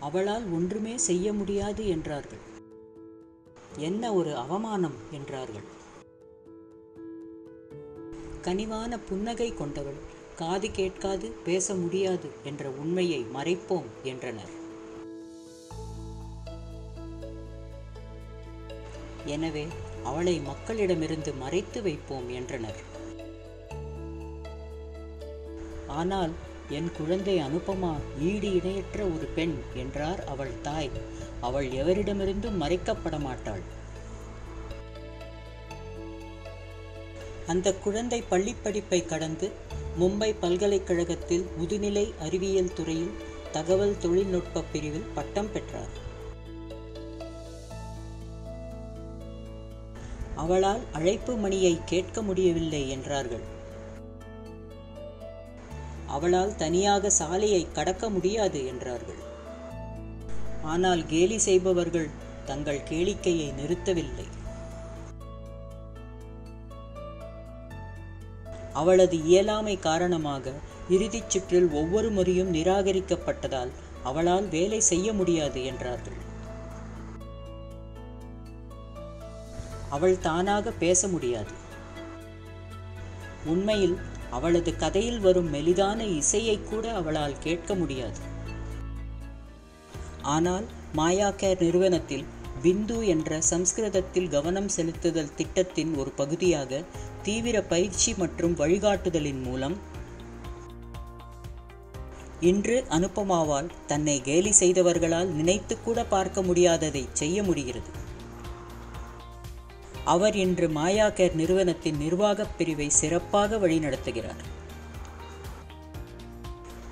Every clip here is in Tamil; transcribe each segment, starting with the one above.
அவளால் ஒன்றுமே செய்ய முடியாது என்றார்கள். என்ன ஒரு அவமானம் என்றார்கள். கனிவான புன்னகை கொண்டவள், காது கேட்காது பேச முடியாது என்ற உண்மையை மறைப்போம் என்றனர். எனவே அவளை மக்களிடமிருந்து மறைத்து வைப்போம் என்றனர். ஆனால் என் குழந்தை அனுபமா ஈடு இணையற்ற ஒரு பெண் என்றார் அவள் தாய். அவள் எவரிடமிருந்தும் மறைக்கப்பட மாட்டாள். அந்த குழந்தை பள்ளிப்படிப்பை கடந்து மும்பை பல்கலைக்கழகத்தில் முதுநிலை அறிவியல் துறையில் தகவல் தொழில்நுட்ப பிரிவில் பட்டம் பெற்றார். அவளால் அழைப்பு மணியை கேட்க முடியவில்லை என்றார்கள். அவளால் தனியாக சாலையை கடக்க முடியாது என்றார்கள். ஆனால் கேலி செய்பவர்கள் தங்கள் கேளிக்கையை நிறுத்தவில்லை. அவளது இயலாமை காரணமாக இறுதிச் சுற்றில் ஒவ்வொரு முறையும் நிராகரிக்கப்பட்டதால் அவளால் வேலை செய்ய முடியாது என்றார்கள். அவள் தானாக பேச முடியாது. உண்மையில் அவளது கதையில் வரும் மெலிதான இசையை கூட அவளால் கேட்க முடியாது. ஆனால் மாயா கேர் நிறுவனத்தில் பிந்து என்ற சம்ஸ்கிருதத்தில் கவனம் செலுத்துதல் திட்டத்தின் ஒரு பகுதியாக தீவிர பயிற்சி மற்றும் வழிகாட்டுதலின் மூலம் இன்று அனுபமாவால் தன்னை கேலி செய்தவர்களால் நினைத்து கூட பார்க்க முடியாததை செய்ய முடிகிறது. அவர் இன்று மாயா கேர் நிறுவனத்தின் நிர்வாகப் பிரிவை சிறப்பாக வழிநடத்துகிறார்.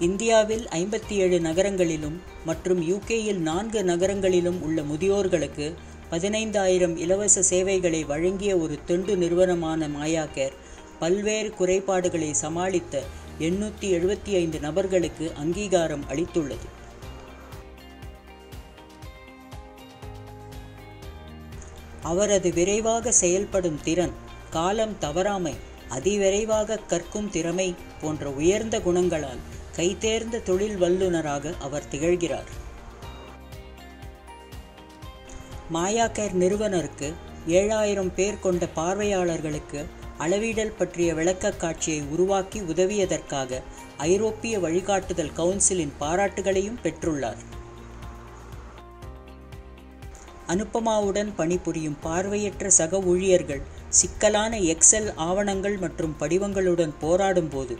இந்தியாவில் 57 நகரங்களிலும் மற்றும் யூகேயில் 4 நகரங்களிலும் உள்ள முதியோர்களுக்கு 15,000 இலவச சேவைகளை வழங்கிய ஒரு தொண்டு நிறுவனமான மாயா கேர் பல்வேறு குறைபாடுகளை சமாளித்த 875 நபர்களுக்கு அங்கீகாரம் அளித்துள்ளது. அவரது விரைவாக செயல்படும் திறன், காலம் தவறாமை, அதிவிரைவாக கற்கும் திறமை போன்ற உயர்ந்த குணங்களால் கைதேர்ந்த தொழில் வல்லுநராக அவர் திகழ்கிறார். மாயா கேர் நிறுவனருக்கு 7000 பேர் கொண்ட பார்வையாளர்களுக்கு அளவீடல் பற்றிய விளக்க காட்சியை உருவாக்கி உதவியதற்காக ஐரோப்பிய வழிகாட்டுதல் கவுன்சிலின் பாராட்டுகளையும் பெற்றுள்ளார். அனுபமாவுடன் பணிபுரியும் பார்வையற்ற சக ஊழியர்கள் சிக்கலான எக்ஸெல் ஆவணங்கள் மற்றும் படிவங்களுடன் போராடும் போது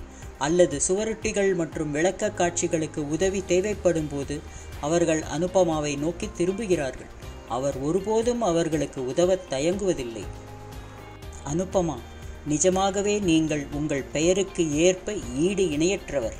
அல்லது சுவரொட்டிகள் மற்றும் விளக்க காட்சிகளுக்கு உதவி தேவைப்படும் போது அவர்கள் அனுபமாவை நோக்கி திரும்புகிறார்கள். அவர் ஒருபோதும் அவர்களுக்கு உதவ தயங்குவதில்லை. அனுபமா, நிஜமாகவே நீங்கள் உங்கள் பெயருக்கு ஏற்ப ஈடு இணையற்றவர்.